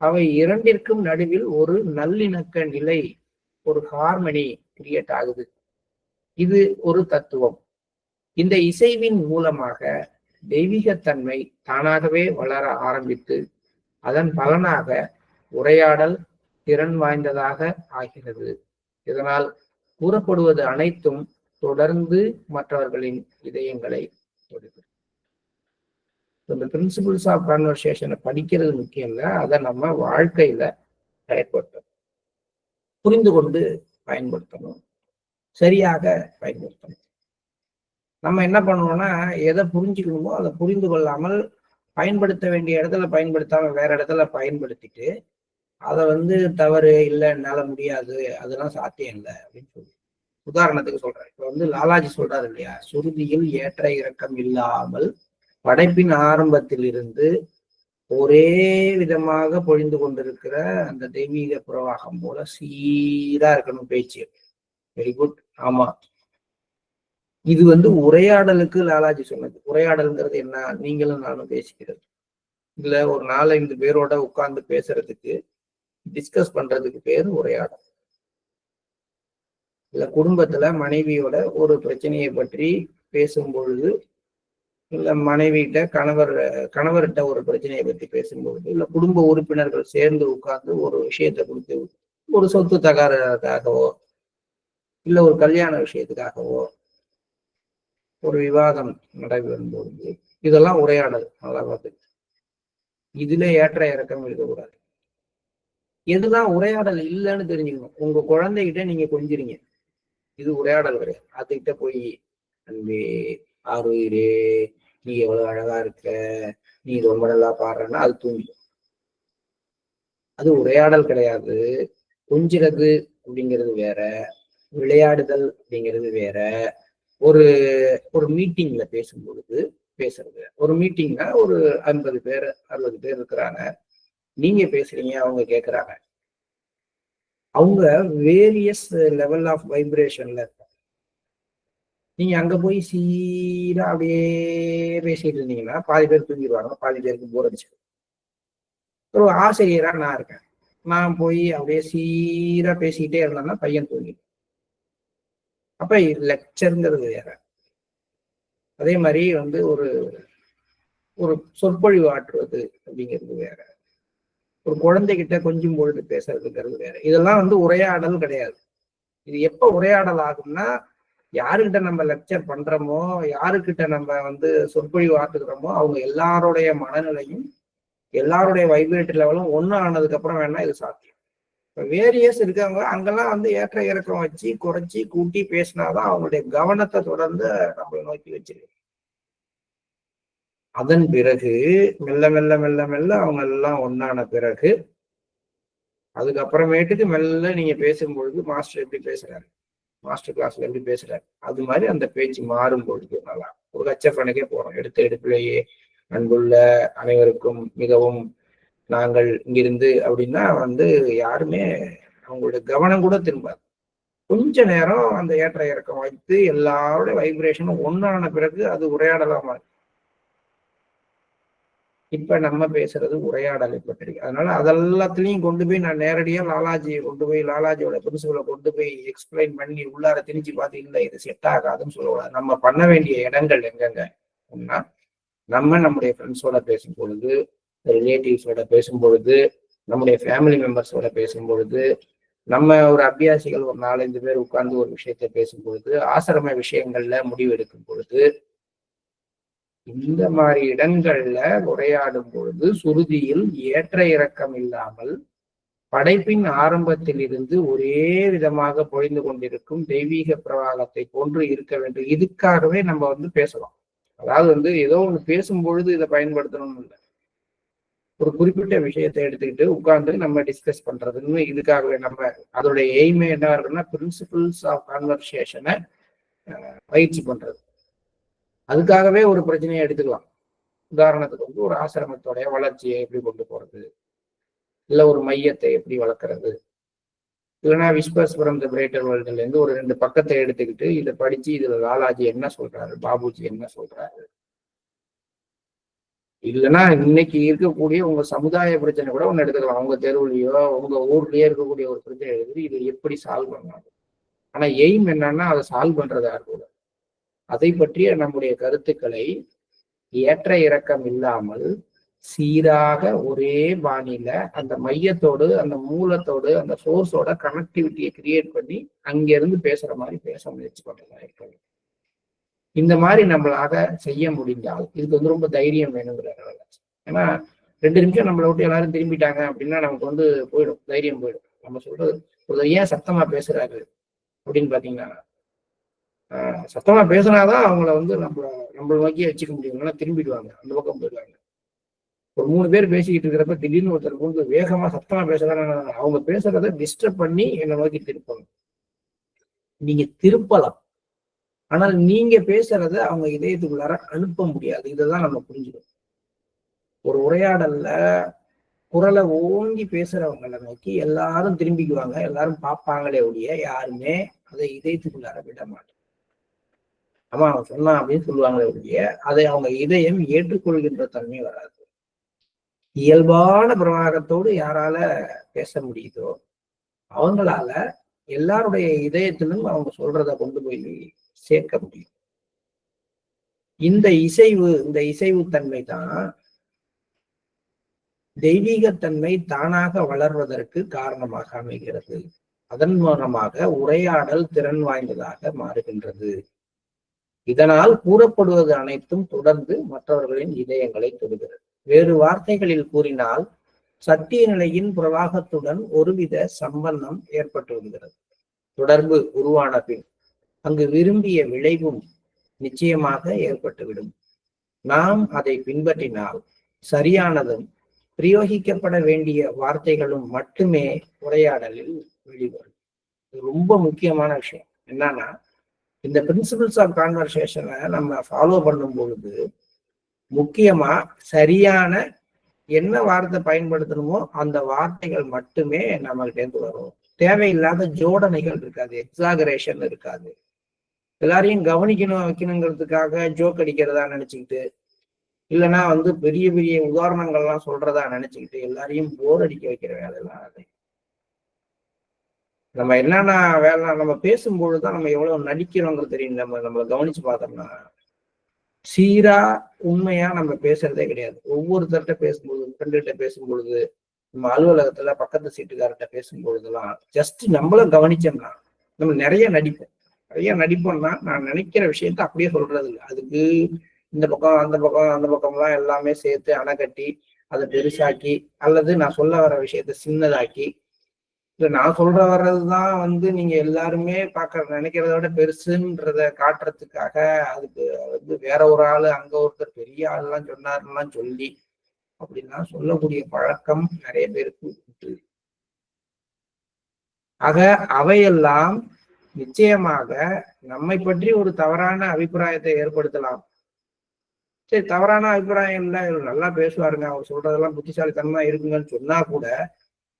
அவை இரண்டிற்கும் நடுவில் ஒரு நல்லிணக்க நிலை, ஒரு ஹார்மனி கிரியேட் ஆகுது. இது ஒரு தத்துவம். இந்த இசைவின் மூலமாக தெய்வீகத்தன்மை தானாகவே வளர ஆரம்பித்து அதன் பலனாக உரையாடல் திறன் வாய்ந்ததாக ஆகிறது. இதனால் கூறப்படுவது அனைத்தும் தொடர்ந்து மற்றவர்களின் இதயங்களை தொடுகிறது. இந்த பிரின்சிபிள்ஸ் ஆஃப் கான்வர்சேஷனை படிக்கிறது முக்கியம் இல்லை, அதை நம்ம வாழ்க்கையில செயற்படுத்தணும், புரிந்து கொண்டு பயன்படுத்தணும், சரியாக பயன்படுத்தணும். நம்ம என்ன பண்ணுவோம்னா எதை புரிஞ்சுக்கணுமோ அதை புரிந்து கொள்ளாமல் பயன்படுத்த வேண்டிய இடத்துல பயன்படுத்தாம வேற இடத்துல பயன்படுத்திட்டு அதை வந்து தவறு இல்லை, என்னால முடியாது, அதெல்லாம் சாத்தியம் இல்லை அப்படின்னு சொல்லி. உதாரணத்துக்கு சொல்றேன், இப்ப வந்து லாலாஜி சொல்றாரு இல்லையா, சுருதியில் ஏற்ற இறக்கம் இல்லாமல் படைப்பின் ஆரம்பத்தில் இருந்து ஒரே விதமாக பொழிந்து கொண்டிருக்கிற அந்த தெய்வீக பிரவாகம் போல சீரா இருக்கணும் பேச்சு. Very good. ஆமா, இது வந்து உரையாடலுக்கு லாலாஜி சொன்னது. உரையாடல்ங்கிறது என்ன? நீங்களும் நானும் பேசிக்கிறது. இதுல ஒரு 4-5 பேரோட உட்கார்ந்து பேசுறதுக்கு, டிஸ்கஸ் பண்றதுக்கு பேர் உரையாடல். இல்ல குடும்பத்துல மனைவியோட ஒரு பிரச்சனையை பற்றி பேசும் பொழுது, இல்ல மனைவிட்ட கணவர்கிட்ட ஒரு பிரச்சனையை பற்றி பேசும்பொழுது, இல்ல குடும்ப உறுப்பினர்கள் சேர்ந்து உட்கார்ந்து ஒரு விஷயத்தை கொடுத்து ஒரு சொத்து தகராறுக்காகவோ இல்ல ஒரு கல்யாண விஷயத்துக்காகவோ ஒரு விவாதம் நடைபெறும்போது இதெல்லாம் உரையாடல். நல்லா பார்த்து, இதுல ஏற்ற இறக்கம் இருக்கக்கூடாது. எதுதான் உரையாடல் இல்லைன்னு தெரிஞ்சுக்கணும். உங்க குழந்தைகிட்ட நீங்க கொஞ்சிறீங்க, இது உரையாடல் கிடையாது. அதுகிட்ட போய் அன்பே ஆறுயிரே நீ எவ்வளவு அழகா இருக்க, நீ ரொம்ப நல்லா பாடுறன்னா அது தூங்கிடும். அது உரையாடல் கிடையாது. கொஞ்சிறது அப்படிங்கிறது வேற, விளையாடுதல் அப்படிங்கிறது வேற. ஒரு ஒரு மீட்டிங்ல பேசும் பொழுது பேசுறது. ஒரு மீட்டிங்னா ஒரு 50 பேர் 60 பேர் இருக்கிறாங்க. நீங்க பேசுறீங்க, அவங்க கேட்கறாங்க. அவங்க வேரியஸ் லெவல் ஆஃப் வைப்ரேஷன்ல இருப்பாங்க. நீங்க அங்க போய் சீரா அப்படியே பேசிட்டு இருந்தீங்கன்னா பாதி பேர் தூங்கிடுவாங்க, பாதி பேருக்கு போர் அடிச்சு. ஒரு ஆசிரியரா நான் இருக்கேன். நான் போய் அப்படியே சீரா பேசிக்கிட்டே இருந்தேன்னா பையன் தூங்கிடும். அப்ப லெக்சருங்கிறது வேற. அதே மாதிரி ஒரு ஒரு சொற்பொழிவு ஆற்றுவது அப்படிங்கிறது வேற. ஒரு குழந்தைகிட்ட கொஞ்சம் பொழுது பேசுறதுங்கிறது வேற. இதெல்லாம் உரையாடல் கிடையாது. இது எப்ப உரையாடல் ஆகும்னா, யாருக்கிட்ட நம்ம லெக்சர் பண்றோமோ, யாருக்கிட்ட நம்ம சொற்பொழிவு ஆற்றுகிறோமோ, அவங்க எல்லாருடைய மனநிலையும் எல்லாருடைய வைப்ரேட்டரி லெவலும் ஒண்ணு ஆனதுக்கு அப்புறம் வேணா இது சாத்தியம். இப்ப வேரியஸ் இருக்கவங்க அங்கெல்லாம் ஏற்ற இறக்கம் வச்சு குறைச்சி கூட்டி பேசினாதான் அவங்களுடைய கவனத்தை தொடர்ந்து நம்மளை நோக்கி வச்சிருக்கு. அதன் பிறகு மெல்ல மெல்ல மெல்ல மெல்ல அவங்க எல்லாம் ஒன்னான பிறகு அதுக்கப்புறமேட்டுக்கு மெல்ல நீங்க பேசும்பொழுது மாஸ்டர் எப்படி பேசுறாரு, மாஸ்டர் கிளாஸ்ல எப்படி பேசுறாரு, அது மாதிரி அந்த பேச்சு மாறும் பொழுது நல்லா ஒரு ஹெச்எஃப்னுக்கே போறோம். எடுத்த எடுப்பிலேயே அன்புள்ள அனைவருக்கும் மிகவும் நாங்கள் இங்கிருந்து அப்படின்னா யாருமே அவங்களுடைய கவனம் கூட திரும்பாது. கொஞ்ச நேரம் அந்த ஏற்ற இறக்கம் வைத்து எல்லாருடைய வைப்ரேஷனும் ஒன்னான பிறகு அது உரையாடலாமா. இப்ப நம்ம பேசுறது உரையாடலை பற்றி. அதனால அதெல்லாத்துலயும் கொண்டு போய் நான் நேரடியா லாலாஜியை கொண்டு போய் லாலாஜியோட பிரின்சிபலை கொண்டு போய் எக்ஸ்பிளைன் பண்ணி உள்ளார திணிச்சு பார்த்தீங்கன்னா இது செட் ஆகாதுன்னு சொல்லக்கூடாது. நம்ம பண்ண வேண்டிய இடங்கள் எங்கெங்க அப்படின்னா, நம்முடைய ஃப்ரெண்ட்ஸோட பேசும் பொழுது, ரிலேட்டிவ்ஸோட பேசும் பொழுது, நம்முடைய ஃபேமிலி மெம்பர்ஸோட பேசும் பொழுது, நம்ம ஒரு அபியாசிகள் ஒரு 4-5 பேர் உட்கார்ந்து ஒரு விஷயத்த பேசும் பொழுது, ஆசிரம விஷயங்கள்ல முடிவு எடுக்கும் பொழுது, இந்த மாதிரி இடங்கள்ல உரையாடும் பொழுது சுருதியில் ஏற்ற இறக்கம் இல்லாமல் படைப்பின் ஆரம்பத்தில் இருந்து ஒரே விதமாக பொழிந்து கொண்டிருக்கும் தெய்வீக பிரவாகத்தை போன்று இருக்க வேண்டும். இதுக்காகவே நம்ம பேசலாம். அதாவது ஏதோ ஒண்ணு பேசும் பொழுது இதை பயன்படுத்தணும்னு இல்லை. ஒரு குறிப்பிட்ட விஷயத்தை எடுத்துக்கிட்டு உட்கார்ந்து நம்ம டிஸ்கஸ் பண்றதுன்னு இதுக்காகவே நம்ம அதோடைய எய்மே என்ன இருக்குன்னா பிரின்சிபிள்ஸ் ஆஃப் கான்வர்சேஷனை பயிற்சி பண்றது. அதுக்காகவே ஒரு பிரச்சனையை எடுத்துக்கலாம். உதாரணத்துக்கு ஒரு ஆசிரமத்தோடைய வளர்ச்சியை எப்படி கொண்டு போறது, இல்ல ஒரு மையத்தை எப்படி வளர்க்கறது, இல்லைன்னா விஸ்பர்ஸ் ஃப்ரம் தி கிரேட்டர் வேர்ல்டுல இருந்து ஒரு 2 பக்கத்தை எடுத்துக்கிட்டு இதை படிச்சு இதுல லாலாஜி என்ன சொல்றாரு, பாபுஜி என்ன சொல்றாரு, இல்லைன்னா இன்னைக்கு இருக்கக்கூடிய உங்க சமுதாய பிரச்சனை கூட ஒண்ணு எடுத்துக்கலாம். உங்க தெருவுலயோ உங்க ஊர்லயே இருக்கக்கூடிய ஒரு பிரச்சனை எடுத்து இதை எப்படி சால்வ் பண்ணலாம். ஆனா எய்ம் என்னன்னா அதை சால்வ் பண்றதா கூட அதை பற்றிய நம்முடைய கருத்துக்களை ஏற்ற இறக்கம் இல்லாமல் சீராக ஒரே பாணியில அந்த மையத்தோடு அந்த மூலத்தோடு அந்த சோர்ஸோட கனெக்டிவிட்டியை கிரியேட் பண்ணி அங்கிருந்து பேசுற மாதிரி பேச முயற்சி பண்றதா இருக்காங்க. இந்த மாதிரி நம்மளாக செய்ய முடிந்தால் இதுக்கு ரொம்ப தைரியம் வேணுங்கிறாங்க. ஏன்னா 2 நிமிஷம் நம்மளை விட்டு எல்லாரும் திரும்பிட்டாங்க அப்படின்னா நமக்கு போயிடும், தைரியம் போயிடும். நம்ம சொல்றது ஒரு ஏன் சத்தமா பேசுறாரு அப்படின்னு பாத்தீங்கன்னா, சத்தமா பேசினாதான் அவங்கள நம்மளை நோக்கியே வச்சுக்க முடியும். இல்லைன்னா திரும்பிடுவாங்க, அந்த பக்கம் போயிடுவாங்க. ஒரு 3 பேர் பேசிக்கிட்டு இருக்கிறப்ப திடீர்னு ஒருத்தர் வேகமா சத்தமா பேசுறாங்க, அவங்க பேசுறத டிஸ்டர்ப் பண்ணி என்னை நோக்கி திருப்பாங்க. நீங்க திருப்பலாம், ஆனால் நீங்க பேசுறத அவங்க இதயத்துக்குள்ளார அனுப்ப முடியாது. இதைதான் நம்ம புரிஞ்சுக்கணும். ஒரு உரையாடல்ல குரலை ஓங்கி பேசுறவங்களை நோக்கி எல்லாரும் திரும்பிக்குவாங்க, எல்லாரும் பார்ப்பாங்களே ஒழிய யாருமே அதை இதயத்துக்குள்ளார விட மாட்டாங்க. ஆமா அவன் சொன்னான் அப்படின்னு சொல்லுவாங்களே ஒழிய அதை அவங்க இதயம் ஏற்றுக்கொள்கின்ற தன்மை வராது. இயல்பான பிரவாகத்தோடு யாரால பேச முடியுதோ அவங்களால எல்லாருடைய இதயத்திலும் அவங்க சொல்றத கொண்டு போய் சேர்க்க முடியும். இந்த இசைவு தன்மை தான் தெய்வீகத்தன்மை தானாக வளர்வதற்கு காரணமாக அமைகிறது. அதன் மூலமாக உரையாடல் திறன் வாய்ந்ததாக மாறுகின்றது. இதனால் கூறப்படுவது அனைத்தும் தொடர்ந்து மற்றவர்களின் இதயங்களை தொடுகிறது. வேறு வார்த்தைகளில் கூறினால் சத்திய நிலையின் பிரவாகத்துடன் ஒருவித சம்பந்தம் ஏற்பட்டு வருகிறது. தொடர்பு உருவான பின் அங்கு விரும்பிய விளைவும் நிச்சயமாக ஏற்பட்டுவிடும். நாம் அதை பின்பற்றினால் சரியானதும் பிரயோகிக்கப்பட வேண்டிய வார்த்தைகளும் மட்டுமே உரையாடலில் வெளிவரும். ரொம்ப முக்கியமான விஷயம் என்னன்னா, இந்த பிரின்சிபிள்ஸ் ஆஃப் கான்வர்சேஷனை நம்ம ஃபாலோ பண்ணும் பொழுது முக்கியமா சரியான என்ன வார்த்தை பயன்படுத்தணுமோ அந்த வார்த்தைகள் மட்டுமே நம்மகிட்ட இருந்து வரும். தேவையில்லாத ஜோடனைகள் இருக்காது, எக்ஸாகரேஷன் இருக்காது. எல்லாரையும் கவனிக்கணும் வைக்கணுங்கிறதுக்காக ஜோக் அடிக்கிறதா நினைச்சுக்கிட்டு, இல்லைன்னா பெரிய பெரிய உதாரணங்கள்லாம் சொல்றதா நினைச்சுக்கிட்டு எல்லாரையும் போர் அடிக்க வைக்கிற வேலையெல்லாம் அது. நம்ம என்னென்ன வேலை நம்ம பேசும்பொழுதுதான் நம்ம எவ்வளவு நடிக்கிறோங்கிறது தெரியும். நம்மளை கவனிச்சு பார்த்தோம்னா சீரா உண்மையா நம்ம பேசுறதே கிடையாது. ஒவ்வொருத்தர்கிட்ட பேசும்பொழுது, ஃப்ரெண்டுகிட்ட பேசும்பொழுது, நம்ம அலுவலகத்துல பக்கத்து சீட்டுக்காரர்கிட்ட பேசும்பொழுதுலாம் ஜஸ்ட் நம்மள கவனிச்சோம்னா நம்ம நிறைய நடிப்போம்னா நான் நினைக்கிற விஷயத்த அப்படியே சொல்றது இல்லை. அதுக்கு இந்த பக்கம் அந்த பக்கம் அந்த பக்கம்லாம் எல்லாமே சேர்த்து அணை கட்டி அதை பெருசாக்கி, அல்லது நான் சொல்ல வர விஷயத்த சின்னதாக்கி, இல்ல நான் சொல்ற வர்றதுதான் நீங்க எல்லாருமே நினைக்கிறத விட பெருசுன்றத காட்டுறதுக்காக அதுக்கு வேற ஒரு ஆளு அங்க ஒருத்தர் பெரிய ஆள்லாம் சொன்னாருலாம் சொல்லி அப்படின்லாம் சொல்லக்கூடிய பழக்கம் நிறைய பேருக்கு உண்டு. ஆக அவையெல்லாம் நிச்சயமாக நம்மை பற்றி ஒரு தவறான அபிப்பிராயத்தை ஏற்படுத்தலாம். சரி, தவறான அபிப்பிராயம் இல்லை, நல்லா பேசுவாருங்க, அவர் சொல்றதெல்லாம் புத்திசாலித்தனமா இருக்குங்கன்னு சொன்னா கூட,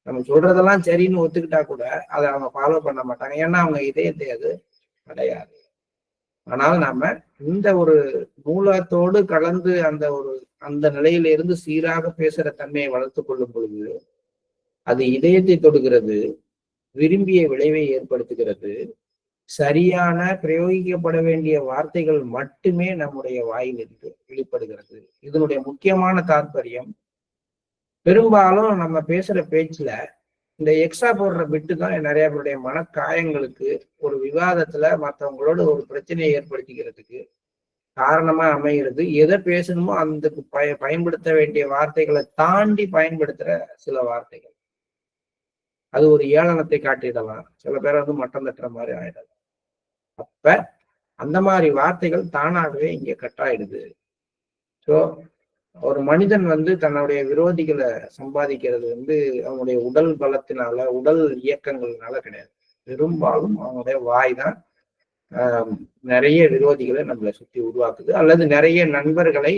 நம்ம சொல்றதெல்லாம் சரின்னு ஒத்துக்கிட்டா கூட அதை அவங்க ஃபாலோ பண்ண மாட்டாங்க. ஏன்னா அவங்க இதயத்தை அது அடையாது. ஆனால் நாம இந்த ஒரு மூலத்தோடு கலந்து அந்த நிலையில இருந்து சீராக பேசுற தன்மையை வளர்த்து கொள்ளும் பொழுது அது இதயத்தை தொடுகிறது, விரும்பிய விளைவை ஏற்படுத்துகிறது. சரியான பிரயோகிக்கப்பட வேண்டிய வார்த்தைகள் மட்டுமே நம்முடைய வாயிலிருந்து வெளிப்படுகிறது. இதனுடைய முக்கியமான தாற்பயம், பெரும்பாலும் நம்ம பேசுற பேச்சுல இந்த எக்ஸ்ட்ரா போடுற பிட்டு தான் நிறைய பேருடைய மனக்காயங்களுக்கு, ஒரு விவாதத்துல மற்றவங்களோட ஒரு பிரச்சனையை ஏற்படுத்திக்கிறதுக்கு காரணமா அமைகிறது. எதை பேசணுமோ அந்த பயன்படுத்த வேண்டிய வார்த்தைகளை தாண்டி பயன்படுத்துற சில வார்த்தைகள். அது ஒரு ஏளனத்தை காட்டிடலாம், சில பேரை மட்டம் தட்டுற மாதிரி ஆயிடலாம். அப்ப அந்த மாதிரி வார்த்தைகள் தானாகவே இங்க கட்டாயிடுது. ஸோ ஒரு மனிதன் தன்னுடைய விரோதிகளை சம்பாதிக்கிறது அவனுடைய உடல் பலத்தினால, உடல் இயக்கங்கள்னால கிடையாது. பெரும்பாலும் அவனுடைய வாய் தான் நிறைய விரோதிகளை நம்மளை சுற்றி உருவாக்குது, அல்லது நிறைய நண்பர்களை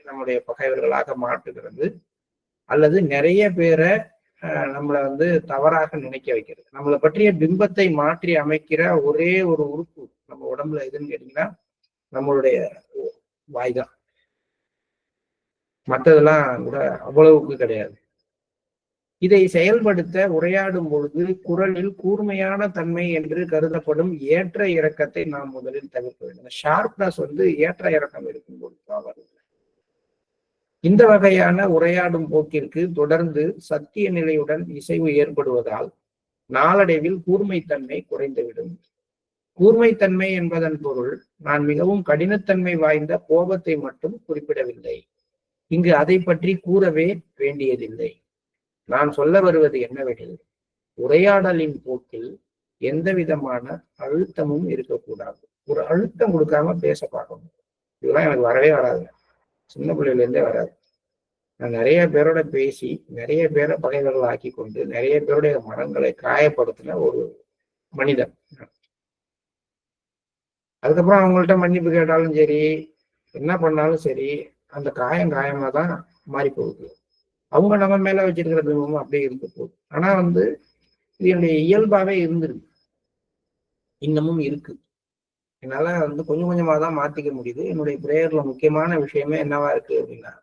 நம்முடைய பகைவர்களாக மாற்றுகிறது, அல்லது நிறைய பேரை நம்மளை தவறாக நினைக்க வைக்கிறது. நம்மளை பற்றிய பிம்பத்தை மாற்றி அமைக்கிற ஒரே ஒரு உறுப்பு நம்ம உடம்புல எதுன்னு கேட்டீங்கன்னா நம்மளுடைய வாய் தான். மற்றதெல்லாம் கூட அவ்வளவுக்கு கிடையாது. இதை செயல்படுத்த உரையாடும் பொழுது குரலில் கூர்மையான தன்மை என்று கருதப்படும் ஏற்ற இறக்கத்தை நாம் முதலில் தவிர்க்க வேண்டும். ஷார்ப்னஸ் ஏற்ற இறக்கம் இருக்கும்போது வருது. இந்த வகையான உரையாடும் போக்கிற்கு தொடர்ந்து சத்திய நிலையுடன் இசைவு ஏற்படுவதால் நாளடைவில் கூர்மைத்தன்மை குறைந்துவிடும். கூர்மைத்தன்மை என்பதன் பொருள் நான் மிகவும் கடினத்தன்மை வாய்ந்த கோபத்தை மட்டும் குறிப்பிடவில்லை. இங்கு அதை பற்றி கூறவே வேண்டியதில்லை. நான் சொல்ல வருவது என்னவெனில், உரையாடலின் போக்கில் எந்த விதமான அழுத்தமும் இருக்கக்கூடாது. ஒரு அழுத்தம் கொடுக்காம பேச பார்க்கணும். இதெல்லாம் எனக்கு வரவே வராது, சின்ன பிள்ளையில இருந்தே வராது. நான் நிறைய பேரோட பேசி நிறைய பேரை பகைவர்கள் ஆக்கி கொண்டு நிறைய பேருடைய மனங்களை காயப்படுத்தின ஒரு மனிதன். அதுக்கப்புறம் அவங்கள்ட்ட மன்னிப்பு கேட்டாலும் சரி, என்ன பண்ணாலும் சரி, அந்த காயமா தான் மாறி போகுது. அவங்க நம்ம மேல வச்சிருக்கிற பிம்பமும் அப்படியே இருந்து போகுது. ஆனா இது என்னுடைய இயல்பாவே இருந்திருக்கு, இன்னமும் இருக்கு. என்னால கொஞ்சம் கொஞ்சமா தான் மாத்திக்க முடியுது. என்னுடைய பிரேயர்ல முக்கியமான விஷயமே என்னவா இருக்கு அப்படின்னா,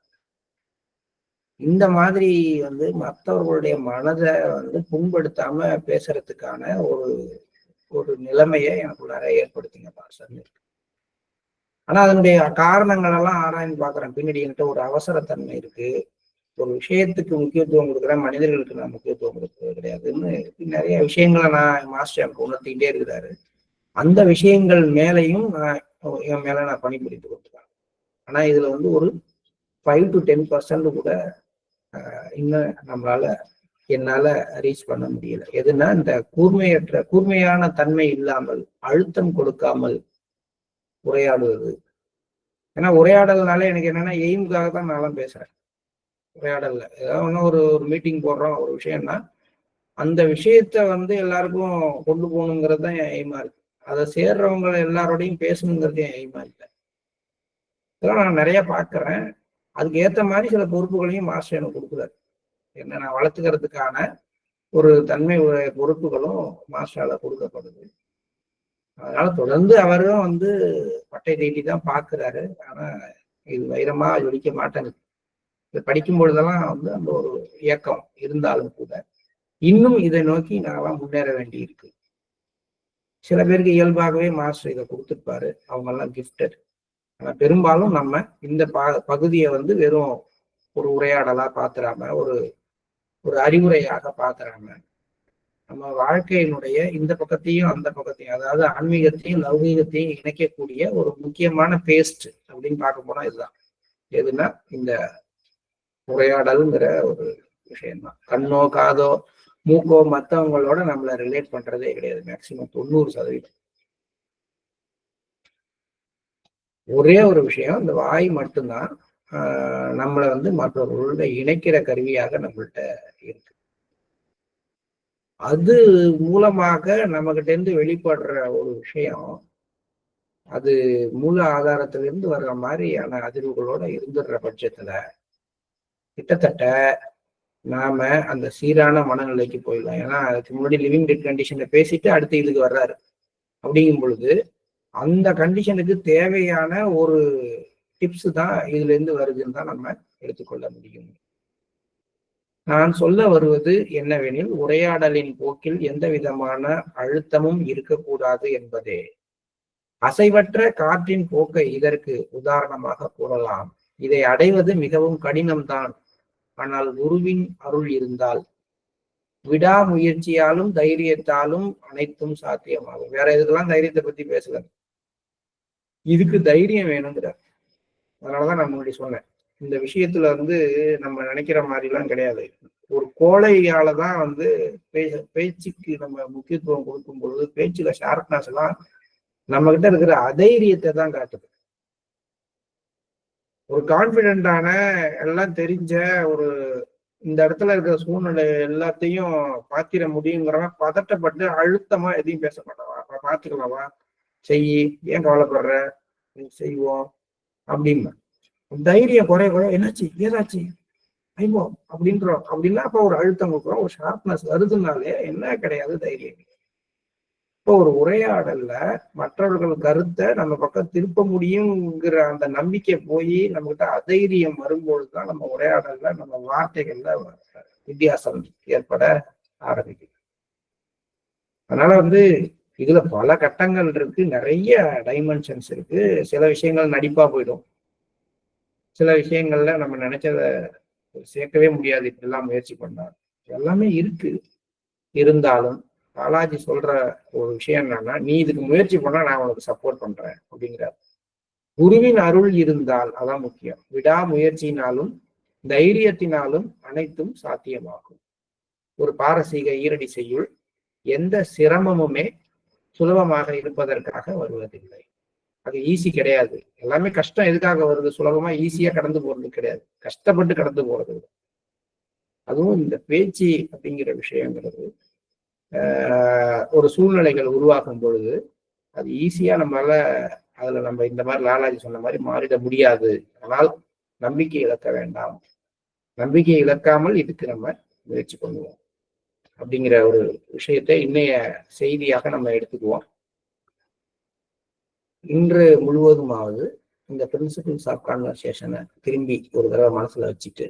இந்த மாதிரி மற்றவர்களுடைய மனதை புண்படுத்தாம பேசுறதுக்கான ஒரு நிலைமையை எனக்குள்ளார ஏற்படுத்திங்க பாஸ்டர். ஆனா அதனுடைய காரணங்கள் எல்லாம் ஆராய்ந்து பாக்குறேன். பின்னாடி என்கிட்ட ஒரு அவசரத்தன்மை இருக்கு, ஒரு விஷயத்துக்கு முக்கியத்துவம் கொடுக்குறேன், மனிதர்களுக்கு நான் முக்கியத்துவம் கொடுக்கறது கிடையாதுன்னு நிறைய விஷயங்களை நான் மாஸ்டர் எனக்கு உணர்த்திக்கிட்டே இருக்கிறாரு. அந்த விஷயங்கள் மேலையும் என் மேல நான் பணிபுரிந்து கொடுத்துருக்கேன். ஆனா இதுல ஒரு 5 to 10% கூட இன்னும் என்னால ரீச் பண்ண முடியல. எதுனா இந்த கூர்மையான தன்மை இல்லாமல், அழுத்தம் கொடுக்காமல் உரையாடுவது. ஏன்னா உரையாடல்னாலே எனக்கு என்னன்னா எய்முக்காக தான் நான் பேசுறேன். உரையாடல்ல ஏதாவது ஒரு மீட்டிங் போடுறோம், ஒரு விஷயம்னா அந்த விஷயத்த வந்து எல்லாருக்கும் கொண்டு போகணுங்கிறது தான் என் எய்மா இருக்கு. அதை சேர்றவங்க எல்லாரோடையும் பேசணுங்கிறது என் எய்மா இல்லை. இதெல்லாம் நான் நிறைய பார்க்கிறேன். அதுக்கு ஏற்ற மாதிரி சில பொறுப்புகளையும் மாஸ்டர் எனக்கு கொடுக்குறாரு. என்ன நான் வளர்த்துக்கிறதுக்கான ஒரு தன்மை பொறுப்புகளும் மாஸ்டரால கொடுக்கப்படுது. அதனால தொடர்ந்து அவரும் வந்து பட்டை தீட்டி தான் பார்க்கிறாரு. ஆனா இது வைரமா ஜொலிக்க மாட்டேங்குது. இதை படிக்கும் பொழுதெல்லாம் வந்து அந்த ஒரு இயக்கம் இருந்தாலும் கூட இன்னும் இதை நோக்கி நான்லாம் முன்னேற வேண்டி இருக்கு. சில பேருக்கு இயல்பாகவே மாஸ்டர் இதை கொடுத்துருப்பாரு, அவங்க எல்லாம் கிஃப்டட். ஆனா பெரும்பாலும் நம்ம இந்த பகுதியை வந்து வெறும் ஒரு உரையாடலா பாத்துறாம, ஒரு ஒரு அறிவுரையாக பாத்துறாம, நம்ம வாழ்க்கையினுடைய இந்த பக்கத்தையும் அந்த பக்கத்தையும், அதாவது ஆன்மீகத்தையும் லௌகீகத்தையும் இணைக்கக்கூடிய ஒரு முக்கியமான பேஸ்ட் அப்படின்னு பார்க்க போனா இதுதான். எதுனா இந்த உரையாடல்ங்கிற ஒரு விஷயம்தான். கண்ணோ காதோ மூக்கோ மற்றவங்களோட நம்மளை ரிலேட் பண்றதே கிடையாது. மேக்சிமம் 90%. ஒரே ஒரு விஷயம், இந்த வாய் மட்டும்தான் நம்மளை வந்து மற்றவர்களோட இணைக்கிற கருவியாக நம்மள்கிட்ட இருக்கு. அது மூலமாக நம்மகிட்ட இருந்து வெளிப்படுற ஒரு விஷயம், அது மூல ஆதாரத்திலிருந்து வர்ற மாதிரியான அதிர்வுகளோட இருந்துடுற பட்சத்துல கிட்டத்தட்ட நாம அந்த சீரான மனநிலைக்கு போயிடலாம். ஏன்னா அதுக்கு முன்னாடி லிவிங் டெட் கண்டிஷனை பேசிட்டு அடுத்து இதுக்கு வர்றாரு. அப்படிங்கும் பொழுது அந்த கண்டிஷனுக்கு தேவையான ஒரு டிப்ஸ் தான் இதுல இருந்து வருதுன்னு தான் நம்ம எடுத்துக்கொள்ள முடியும். நான் சொல்ல வருவது என்னவெனில், உரையாடலின் போக்கில் எந்த விதமான அழுத்தமும் இருக்கக்கூடாது என்பதே. அசைவற்ற காற்றின் போக்கை இதற்கு உதாரணமாக கூறலாம். இதை அடைவது மிகவும் கடினம்தான். ஆனால் குருவின் அருள் இருந்தால் விடாமுயற்சியாலும் தைரியத்தாலும் அனைத்தும் சாத்தியமாகும். வேற எதுக்கெல்லாம் தைரியத்தை பத்தி பேசல, இதுக்கு தைரியம் வேணுங்கிறார். அதனாலதான் நான் முன்னாடி சொன்னேன், இந்த விஷயத்துல வந்து நம்ம நினைக்கிற மாதிரி எல்லாம் கிடையாது. ஒரு கோழையால தான் வந்து பேச்சுக்கு நம்ம முக்கியத்துவம் கொடுக்கும் பொழுது பேச்சுல ஷார்ப்னஸ் எல்லாம் நம்ம கிட்ட இருக்கிற அதைரியத்தை தான் காட்டுது. ஒரு கான்பிடென்டான எல்லாம் தெரிஞ்ச ஒரு இந்த இடத்துல இருக்கிற சூழ்நிலை எல்லாத்தையும் பாத்திர முடியுங்கிறவன் பதட்டப்பட்டு அழுத்தமா எதையும் பேச மாட்டாவா, பாத்துக்கலாவா, செய்யி, ஏன் கவலைப்படுற, செய்வோம் அப்படின்னு. தைரியம் குறைய குறைய என்னாச்சு ஏதாச்சு ஐவோம் அப்படின்றோம். அப்படின்னா அப்ப ஒரு அழுத்தம் கொடுக்குறோம், ஒரு ஷார்ப்னஸ் வருதுனாலே என்ன கிடையாது, தைரியம். இப்போ ஒரு உரையாடல்ல மற்றவர்கள் கருத்தை நம்ம பக்கம் திருப்ப முடியுங்கிற அந்த நம்பிக்கை போய் நம்ம கிட்ட அதைரியம் வரும்பொழுதுதான் நம்ம உரையாடல்ல நம்ம வார்த்தைகள்ல வித்தியாசம் ஏற்பட ஆரம்பிக்குது. அதனால வந்து இதுல பல கட்டங்கள் இருக்கு, நிறைய டைமென்ஷன்ஸ் இருக்கு. சில விஷயங்கள் நடிப்பா போயிடும், சில விஷயங்கள்ல நம்ம நினைச்சத சேர்க்கவே முடியாது இப்படிலாம் முயற்சி பண்ணார். எல்லாமே இருக்கு. இருந்தாலும் பாலாஜி சொல்ற ஒரு விஷயம் என்னன்னா, நீ இதுக்கு முயற்சி பண்ணா நான் உனக்கு சப்போர்ட் பண்றேன் அப்படிங்கிறார். குருவின் அருள் இருந்தால் அதான் முக்கியம். விடாமுயற்சியினாலும் தைரியத்தினாலும் அனைத்தும் சாத்தியமாகும். ஒரு பாரசீக ஈரடி செய்யுள், எந்த சிரமமுமே சுலபமாக இருப்பதற்காக வருவதில்லை. அது ஈஸி கிடையாது. எல்லாமே கஷ்டம் எதுக்காக வருது, சுலபமா ஈஸியா கடந்து போறது கிடையாது, கஷ்டப்பட்டு கடந்து போறது. அதுவும் இந்த பேச்சு அப்படிங்கிற விஷயங்கிறது ஒரு சூழ்நிலைகள் உருவாக்கும் பொழுது அது ஈஸியா நம்மளால அதுல நம்ம இந்த மாதிரி லாலாஜி சொன்ன மாதிரி மாறிட முடியாது. ஆனால் நம்பிக்கை இழக்க வேண்டாம், நம்பிக்கை இழக்காமல் இதுக்கு நம்ம முயற்சி பண்ணுவோம் அப்படிங்கிற ஒரு விஷயத்தை இன்னைய செய்தியாக நம்ம எடுத்துக்குவோம். இன்று முழுவதுமாவது இந்த பிரின்சிபிள்ஸ் ஆஃப் கான்வர்சேஷனை திரும்பி ஒரு தடவை மனசுல வச்சுட்டு,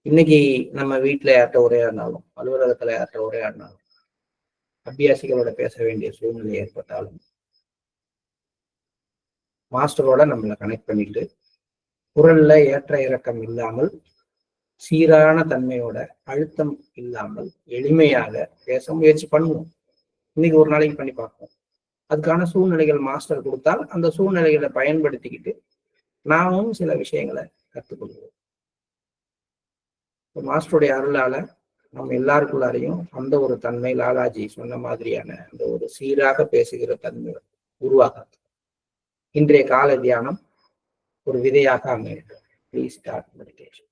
இன்னைக்கு நம்ம வீட்டுல யார்கிட்ட உரையாடினாலும், அலுவலகத்துல யார்கிட்ட உரையாடினாலும், அபியாசிகளோட பேச வேண்டிய சூழ்நிலை ஏற்பட்டாலும் மாஸ்டரோட நம்மளை கனெக்ட் பண்ணிட்டு குரல்ல ஏற்ற இறக்கம் இல்லாமல், சீரான தன்மையோட, அழுத்தம் இல்லாமல் எளிமையாக பேச முயற்சி பண்ணுவோம். இன்னைக்கு ஒரு நாளைக்கு பண்ணி பார்ப்போம். அதுக்கான சூழ்நிலைகள் மாஸ்டர் கொடுத்தால் அந்த சூழ்நிலைகளை பயன்படுத்திக்கிட்டு நாமும் சில விஷயங்களை கற்றுக்கொள்வோம். மாஸ்டருடைய அருளால நம்ம எல்லாருக்குள்ளாரையும் அந்த ஒரு தன்மை, லாலாஜி சொன்ன மாதிரியான அந்த ஒரு சீராக பேசுகிற தன்மை உருவாகாது. இன்றைய கால தியானம் ஒரு விதையாக அமையும். Please start meditation.